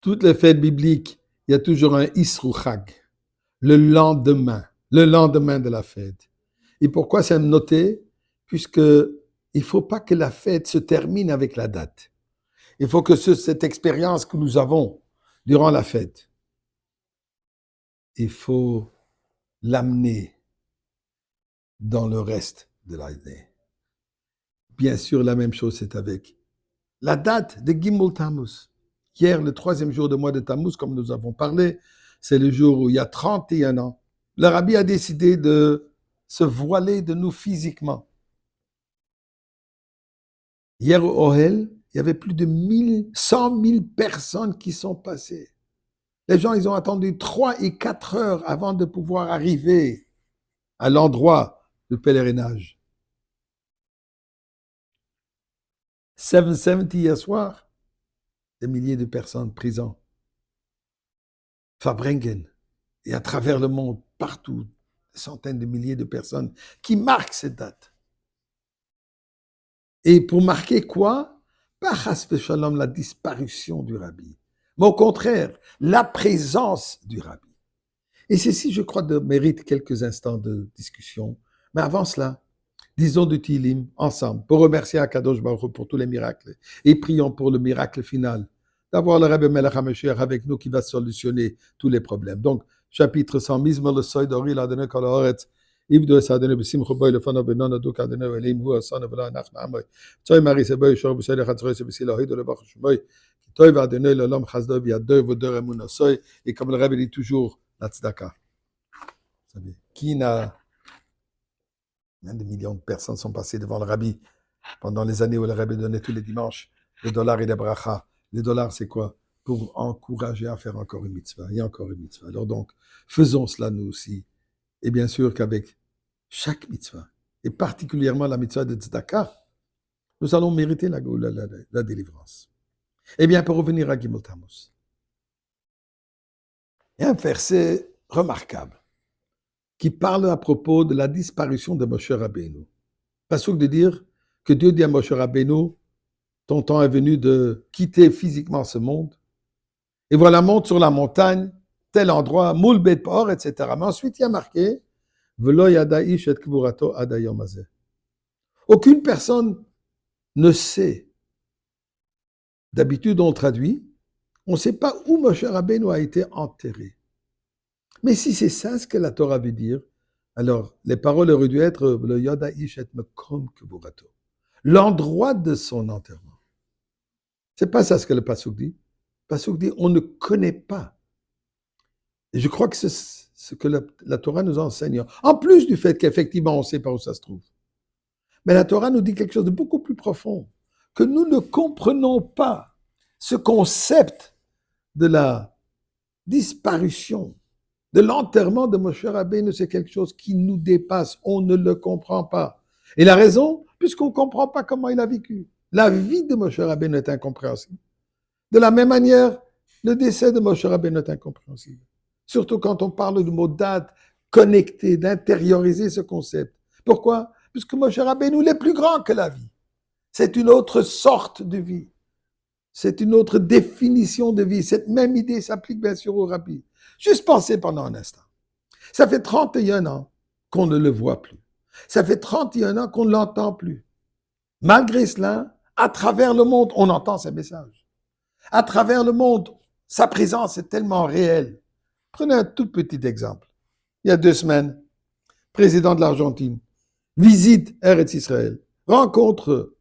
Toutes les fêtes bibliques, il y a toujours un Isru Chag, le lendemain de la fête. Et pourquoi c'est noté? Puisque il ne faut pas que la fête se termine avec la date. Il faut que cette expérience que nous avons durant la fête, il faut l'amener dans le reste de l'année. Bien sûr, la même chose, c'est avec la date de Gimel Tammuz. Hier, le 3e jour du mois de Tammuz, comme nous avons parlé, c'est le jour où il y a 31 ans, le rabbi a décidé de se voiler de nous physiquement. Hier au Ohel, il y avait plus de 100 000 personnes qui sont passées. Les gens, ils ont attendu 3 et 4 heures avant de pouvoir arriver à l'endroit de pèlerinage. 770 hier soir, des milliers de personnes présentes. Fabrengen, et à travers le monde, partout, des centaines de milliers de personnes qui marquent cette date. Et pour marquer quoi? Pas chas v'shalom, la disparition du rabbi, mais au contraire, la présence du rabbi. Et ceci, je crois, mérite quelques instants de discussion. Mais avant cela, disons du Tilim ensemble pour remercier Akadosh Baruch Hu pour tous les miracles et prions pour le miracle final d'avoir le Rebbe Melech HaMashiach avec nous qui va solutionner tous les problèmes. Donc, chapitre 100, Mizmor le Soy d'Ori l'Adonai Kol HaOretz, Ivdo es Adonai b'simcho boy lefano benon aduk Adonai Elohim hu asanu v'lo anachnu amoy. Tzoy maris eboy shor b'soy lechatzroy seb'silo hido lebach shmoy. Toy v'Adonai l'olam chasdo v'yadoy v'odor emun soy. Et comme le Rebbe dit toujours, la tzedaka. Qui n'a... Des millions de personnes sont passées devant le Rabbi pendant les années où le Rabbi donnait tous les dimanches les dollars et les brachas. Les dollars, c'est quoi? Pour encourager à faire encore une mitzvah et encore une mitzvah. Alors donc, faisons cela nous aussi. Et bien sûr qu'avec chaque mitzvah, et particulièrement la mitzvah de tzedaka, nous allons mériter la délivrance. Eh bien, pour revenir à Gimel Tammuz, il y a un verset remarquable qui parle à propos de la disparition de Moshe Rabbeinu. Passouk de dire que Dieu dit à Moshe Rabbeinu, ton temps est venu de quitter physiquement ce monde. Et voilà, monte sur la montagne, tel endroit, moul bet por, etc. Mais ensuite, il y a marqué, Velo yada ish et kvurato ad hayom hazeh. Aucune personne ne sait. D'habitude, on traduit, on ne sait pas où Moshe Rabbeinu a été enterré. Mais si c'est ça ce que la Torah veut dire, alors les paroles auraient dû être Velo yada ish et mekom kvurato. L'endroit de son enterrement. C'est pas ça ce que le Passouk dit. Le Passouk dit, on ne connaît pas. Et je crois que c'est ce que la Torah nous enseigne. En plus du fait qu'effectivement, on ne sait pas où ça se trouve. Mais la Torah nous dit quelque chose de beaucoup plus profond, que nous ne comprenons pas ce concept de la disparition, de l'enterrement de Moshe Rabbeinu, c'est quelque chose qui nous dépasse. On ne le comprend pas. Et la raison, puisqu'on ne comprend pas comment il a vécu. La vie de Moshe Rabbeinu est incompréhensible. De la même manière, le décès de Moshe Rabbeinu est incompréhensible. Surtout quand on parle de mot date, connecter, d'intérioriser ce concept. Pourquoi? Puisque Moshe Rabbeinu, il est plus grand que la vie. C'est une autre sorte de vie. C'est une autre définition de vie. Cette même idée s'applique bien sûr au Rabbi. Juste pensez pendant un instant. Ça fait 31 ans qu'on ne le voit plus. Ça fait 31 ans qu'on ne l'entend plus. Malgré cela, à travers le monde, on entend ses messages. À travers le monde, sa présence est tellement réelle. Prenez un tout petit exemple. Il y a 2 semaines, président de l'Argentine, visite Eretz Israël, rencontre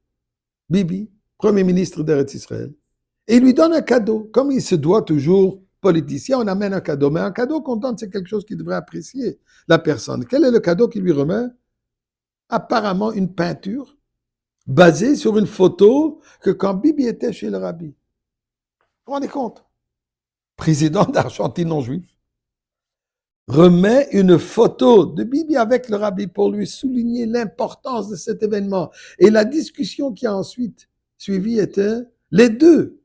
Bibi, premier ministre d'Eretz Israël, et il lui donne un cadeau. Comme il se doit toujours, politicien, on amène un cadeau. Mais un cadeau qu'on donne, c'est quelque chose qui devrait apprécier la personne. Quel est le cadeau qu'il lui remet? Apparemment une peinture basée sur une photo que quand Bibi était chez le rabbi. Vous vous rendez compte? Président d'Argentine non-juif remet une photo de Bibi avec le rabbi pour lui souligner l'importance de cet événement. Et la discussion qui a ensuite suivi était les deux.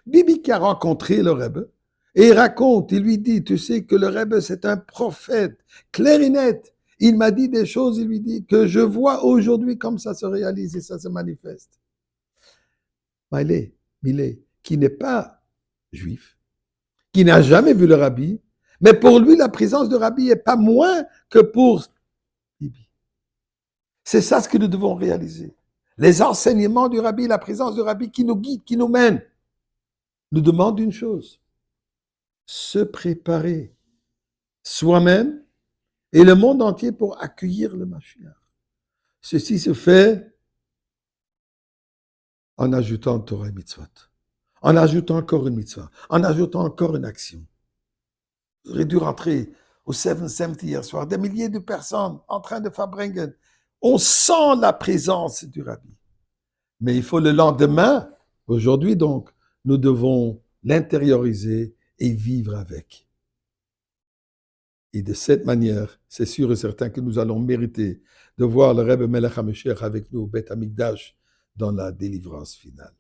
Bibi qui a rencontré le Rebbe, et il raconte, il lui dit, tu sais que le Rebbe c'est un prophète, clair et net. Il m'a dit des choses, il lui dit, que je vois aujourd'hui comme ça se réalise et ça se manifeste. Milé, qui n'est pas juif, qui n'a jamais vu le rabbi, mais pour lui, la présence de rabbi n'est pas moins que pour Bibi. C'est ça ce que nous devons réaliser. Les enseignements du rabbi, la présence du rabbi qui nous guide, qui nous mène, nous demandent une chose, se préparer soi-même et le monde entier pour accueillir le Mashiach. Ceci se fait en ajoutant Torah et mitzvot, en ajoutant encore une mitzvah, en ajoutant encore une action. J'aurais dû rentrer au 770 hier soir, des milliers de personnes en train de Farbrengen. On sent la présence du rabbi. Mais il faut le lendemain, aujourd'hui donc, nous devons l'intérioriser et vivre avec. Et de cette manière, c'est sûr et certain que nous allons mériter de voir le Rebbe Melech HaMashiach avec nous au Beth Amikdash dans la délivrance finale.